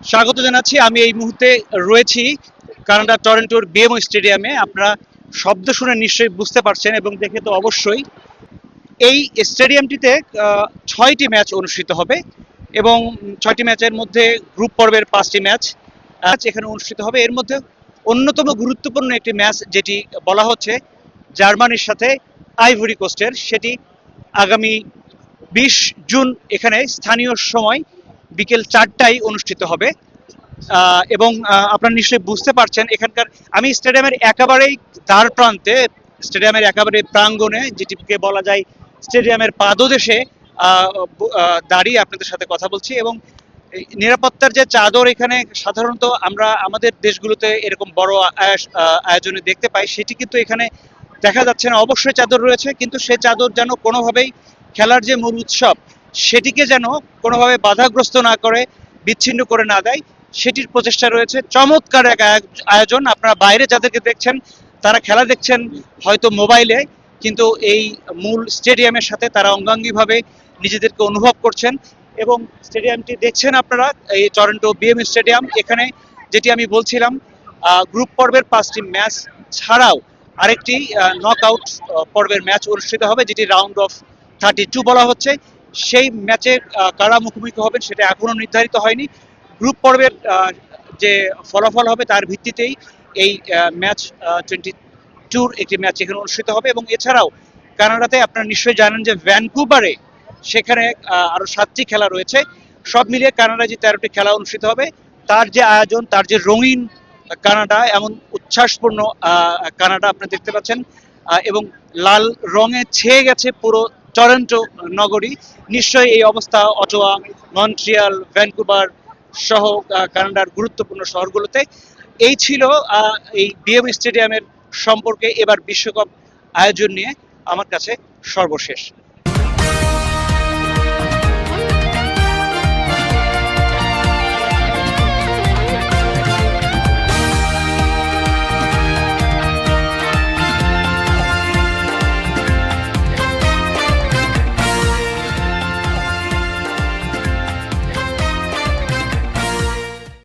স্বাগত জানাচ্ছি। আমি এই মুহূর্তে রয়েছি কানাডা টরন্টোর বিএমও স্টেডিয়ামে। আপনারা শব্দ শুনে নিশ্চয়ই বুঝতে পারছেন এবং দেখে তো অবশ্যই। এই স্টেডিয়ামটিতে ৬টি ম্যাচ অনুষ্ঠিত হবে এবং ৬টি ম্যাচের মধ্যে গ্রুপ পর্বের ৫টি ম্যাচ এখানে অনুষ্ঠিত হবে। এর মধ্যে অন্যতম গুরুত্বপূর্ণ একটি ম্যাচ যেটি বলা হচ্ছে জার্মানির সাথে আইভরি কোস্টের, সেটি আগামী ২০ জুন এখানে স্থানীয় সময় বিকেল ৪টায় অনুষ্ঠিত হবে। এবং আপনারা নিশ্চয়ই বুঝতে পারছেন এখানকার, আমি স্টেডিয়ামের একেবারেই দ্বার প্রান্তে, স্টেডিয়ামের একেবারে প্রাঙ্গণে, যেটিকে বলা যায় স্টেডিয়ামের পাদদেশে দাঁড়িয়ে আপনাদের সাথে কথা বলছি। এবং নিরাপত্তার যে চাদর এখানে সাধারণত আমরা আমাদের দেশগুলোতে এরকম বড় আয়োজনে দেখতে পাই, সেটি কিন্তু এখানে দেখা যাচ্ছে না। অবশ্যই চাদর রয়েছে, কিন্তু সে চাদর যেন কোনোভাবেই খেলার যে মূল উৎসব সেটিকে যেন কোনোভাবে বাধাগ্রস্ত না করে, বিচ্ছিন্ন করে না দেয়, সেটির প্রচেষ্টা রয়েছে। চমৎকার এক আয়োজন। আপনারা বাইরে যাদেরকে দেখছেন তারা খেলা দেখছেন হয়তো মোবাইলে, কিন্তু এই মূল স্টেডিয়ামের সাথে তারা অঙ্গাঙ্গিভাবে নিজেদেরকে অনুভব করছেন। এবং স্টেডিয়ামটি দেখছেন আপনারা, এই টরন্টো বিএম স্টেডিয়াম। এখানে যেটি আমি বলছিলাম, গ্রুপ পর্বের 5টি ম্যাচ ছাড়াও আরেকটি নক আউট পর্বের ম্যাচ অনুষ্ঠিত হবে, যেটি রাউন্ড অফ 32 বলা হচ্ছে। সেই ম্যাচে কারা মুখোমুখি হবেন সেটা এখনো নির্ধারিত হয়নি। গ্রুপ পর্বের যে ফলাফল হবে তার ভিত্তিতেই এই ম্যাচ 22 একটি ম্যাচ এখানে অনুষ্ঠিত হবে। এবং এছাড়াও কানাডাতে আপনারা নিশ্চয়ই জানেন যে ভ্যানকুভারে সেখানে আরো 7টি খেলা রয়েছে। সব মিলিয়ে কানাডায় যে 13টি খেলা অনুষ্ঠিত হবে, তার যে আয়োজন, তার যে রঙিন কানাডা, এমন উচ্ছ্বাসপূর্ণ কানাডা আপনারা দেখতে পাচ্ছেন। এবং লাল রঙে ছেয়ে গেছে পুরো টরন্টো নগরী। নিশ্চয়ই এই অবস্থা অটোয়া, মন্ট্রিয়াল, ভ্যানকুভার সহ কানাডার গুরুত্বপূর্ণ শহরগুলোতে। এই ছিল এই বিএম স্টেডিয়ামের সম্পর্কে এবার বিশ্বকাপ আয়োজন নিয়ে আমার কাছে সর্বশেষ।